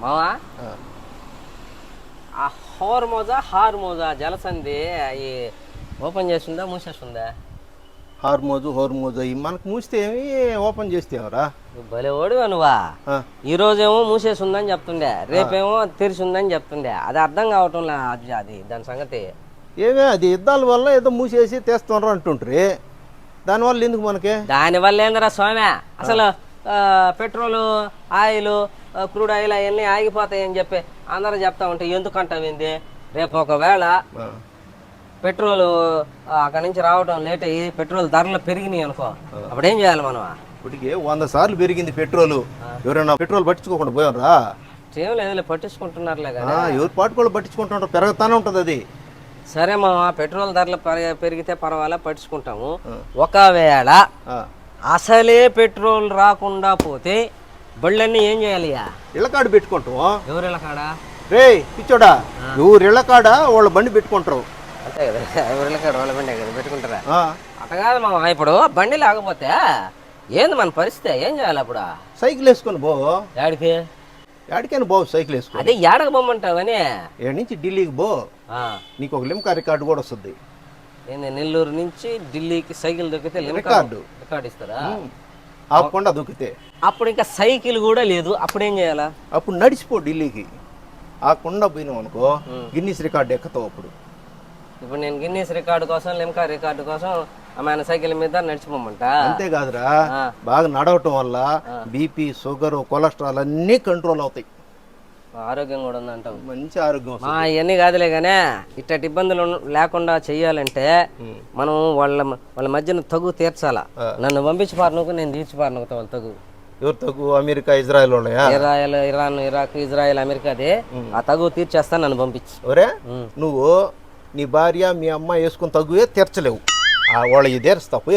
మావా ఆ హార్మోజా జలసంధి ఈ ఓపెన్ చేస్తుందా మూసేస్తుందా? హోర్మోజు మనకు మూస్తే ఏమి ఓపెన్ చేస్తేవరా? భలే ఓడివా నువ్వా. ఈ రోజేమో మూసేసి ఉందని చెప్తుండే, రేపేమో తెరిచి ఉందని చెప్తుండే. అది అర్థం కావటంలే అది దాని సంగతి. ఏమే అది యుద్ధాల వల్ల ఏదో మూసేసి తెస్తున్నారు అంటుంటారు, దానివల్ల ఎందుకు మనకి? దానివల్ల ఏందిరా స్వామి, అసలు పెట్రోలు ఆయిల్ క్రూడ్ ఆయిల్ అవన్నీ ఆగిపోతాయని చెప్పి అందరూ చెప్తా ఉంటే ఎందుకంటావింది? రేపు ఒకవేళ పెట్రోల్ అక్కడి నుంచి రావడం లేట్ అయ్యి పెట్రోల్ ధరలు పెరిగినాయి అనుకో, అప్పుడేం చేయాలి మనం? ఇప్పటికే 100 సార్లు పెరిగింది పెట్రోల్. ఎవరైనా పెట్రోల్ పట్టించుకోకుండా పోయారా? ఏం లేదు, పట్టించుకుంటున్నారులే కదా. ఎవరు పాటుకోళ్ళు పట్టించుకుంటుంటారు, పెరుగుతానే ఉంటుంది అది. సరే మామ, పెట్రోల్ ధరలు పెరిగితే పర్వాలే, పట్టించుకుంటాము. ఒకవేళ అసలే పెట్రోల్ రాకుండా పోతే బళ్ళన్నీ ఏం చేయాలి? ఇళ్ళకాడు పెట్టుకుంటాము. ఎవరు ఇళ్ళకాడ? రే పిచ్చోడా, ఎవరు ఇళ్ళకాడ వాళ్ళ బండి పెట్టుకుంటారు. అంతే కదా, ఎవరు ఇళ్ళకాడ వాళ్ళ బండి కదా పెట్టుకుంటారా? అట్ట కాదు మామ, ఇప్పుడు బండి లేకపోతే ఏంది మన పరిస్థితి? ఏం చేయాలి అప్పుడు? సైకిల్ వేసుకొని పో. యాడికి? యాడికైనా బావు సైకిల్ వేసుకో. అదే ఏడకు బొమ్మంటావని ఏడు నుంచి ఢిల్లీకి పో, నీకు ఒక లిమ్కా రికార్డు కూడా వస్తుంది. ఏంది నెల్లూరు నుంచి ఢిల్లీకి సైకిల్ దొక్కితే రికార్డు ఇస్తారా? ఆపకుండా దొక్కితే. అప్పుడు ఇంకా సైకిల్ కూడా లేదు, అప్పుడు ఏం చేయాలా? అప్పుడు నడిచిపో ఢిల్లీకి. ఆకుండా పోయినావు అనుకో గిన్నీస్ రికార్డు ఎక్కుతావు. అప్పుడు ఇప్పుడు నేను గిన్నీస్ రికార్డు కోసం లిమ్కా రికార్డు కోసం ఆమె సైకిల్ మీద నడిచిపోమంట. అంతేకాదురా, బాగా నడవటం వల్ల బీపీ, షుగర్, కొలెస్ట్రాల్ అన్నీ కంట్రోల్ అవుతాయి. ఆరోగ్యం కూడా ఉందంటావు. మంచి ఆరోగ్యం. ఇవన్నీ కాదులే కానీ ఇట్టటి ఇబ్బందులు లేకుండా చెయ్యాలంటే మనం వాళ్ళ మధ్యన తగు తీర్చాలా. నన్ను పంపించి పారనుకు, నేను తీర్చిపారనుకుతా వాళ్ళ తగు. ఎవరు తగు? అమెరికా, ఇజ్రాయెల్ ఉన్నాయా? ఇరాన్, ఇరాక్, ఇజ్రాయెల్, అమెరికాదే. ఆ తగు తీర్చేస్తా, నన్ను పంపించి. ఒరే నువ్వు నీ భార్య మీ అమ్మ వేసుకుని తగువే తీర్చలేవు, వాళ్ళ తీరుస్తావు.